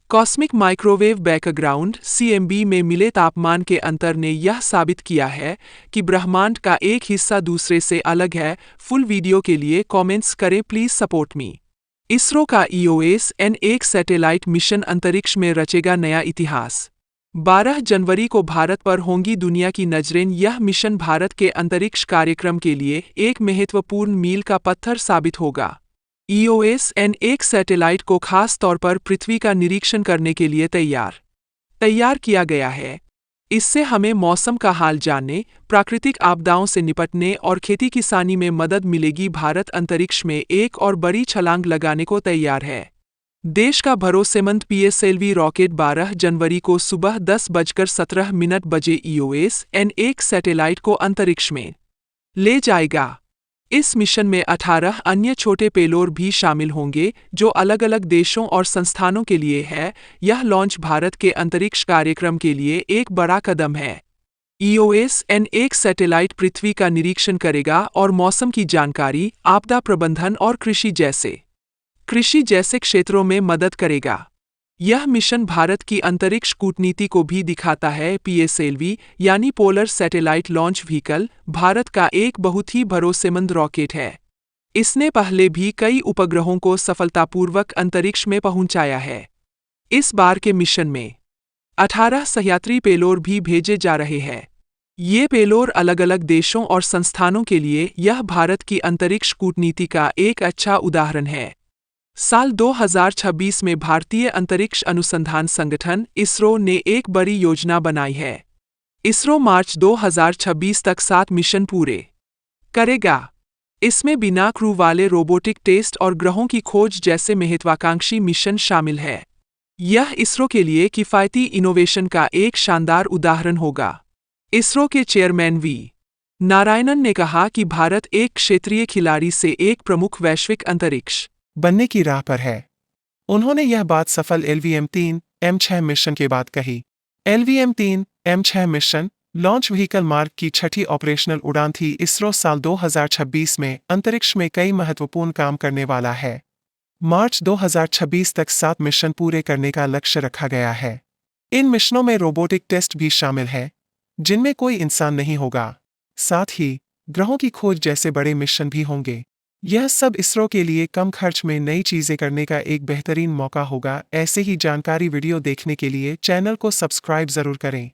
Cosmic microwave background (CMB) में मिले तापमान के अंतर ने यह साबित किया है कि ब्रह्मांड का एक हिस्सा दूसरे से अलग है। फुल वीडियो के लिए कमेंट्स करें, प्लीज सपोर्ट मी। इसरो का EOS-N1 सैटेलाइट मिशन अंतरिक्ष में रचेगा नया इतिहास। 12 जनवरी को भारत पर होंगी दुनिया की नजरें। यह मिशन भारत के अंतरिक्ष कार्यक्रम के लिए एक महत्वपूर्ण मील का पत्थर साबित होगा। EOS-N1 सैटेलाइट को खास तौर पर पृथ्वी का निरीक्षण करने के लिए तैयार किया गया है। इससे हमें मौसम का हाल जानने, प्राकृतिक आपदाओं से निपटने और खेती किसानी में मदद मिलेगी। भारत अंतरिक्ष में एक और बड़ी छलांग लगाने को तैयार है। देश का भरोसेमंद PSLV रॉकेट 12 जनवरी को सुबह 10:17 बजे EOS-N1 सैटेलाइट को अंतरिक्ष में ले जाएगा। इस मिशन में 18 अन्य छोटे पेलोड भी शामिल होंगे, जो अलग-अलग देशों और संस्थानों के लिए है। यह लॉन्च भारत के अंतरिक्ष कार्यक्रम के लिए एक बड़ा कदम है। EOS-N1 सैटेलाइट पृथ्वी का निरीक्षण करेगा और मौसम की जानकारी, आपदा प्रबंधन और कृषि जैसे क्षेत्रों में मदद करेगा। यह मिशन भारत की अंतरिक्ष कूटनीति को भी दिखाता है। PSLV यानी polar satellite launch vehicle Bharat का एक बहुत ही भरोसेमंद रॉकेट है। इसने पहले भी कई उपग्रहों को सफलतापूर्वक अंतरिक्ष में पहुंचाया है। इस बार के मिशन में 18 सह्याद्री पेलोड भी भेजे जा रहे हैं। ये पेलोड अलग-अलग देशों और संस्थानों के लिए यह भारत की अंतरिक्ष कूटनीति का एक अच्छा उदाहरण है। साल 2026 में भारतीय अंतरिक्ष अनुसंधान संगठन (इसरो) ने एक बड़ी योजना बनाई है। इसरो मार्च 2026 तक 7 मिशन पूरे करेगा। इसमें बिना क्रू वाले रोबोटिक टेस्ट और ग्रहों की खोज जैसे महत्वाकांक्षी मिशन शामिल है। यह इसरो के लिए किफायती इनोवेशन का एक शानदार उदाहरण होगा। इसरो के चेयरमैन V. नारायणन ने कहा कि भारत एक क्षेत्रीय खिलाड़ी से एक प्रमुख वैश्विक अंतरिक्ष बनने की राह पर है। उन्होंने यह बात सफल LVM-3M6 मिशन के बाद कही। LVM-3M6 मिशन लॉन्च व्हीकल मार्ग की छठी ऑपरेशनल उड़ान थी। इसरो साल 2026 में अंतरिक्ष में कई महत्वपूर्ण काम करने वाला है। मार्च 2026 तक 7 मिशन पूरे करने का लक्ष्य रखा गया है। इन मिशनों में रोबोटिक टेस्ट भी शामिल है, जिनमें कोई इंसान नहीं होगा। साथ ही ग्रहों की खोज जैसे बड़े मिशन भी होंगे। यह सब इसरो के लिए कम खर्च में नई चीजें करने का एक बेहतरीन मौका होगा। ऐसे ही जानकारी वीडियो देखने के लिए चैनल को सब्सक्राइब जरूर करें।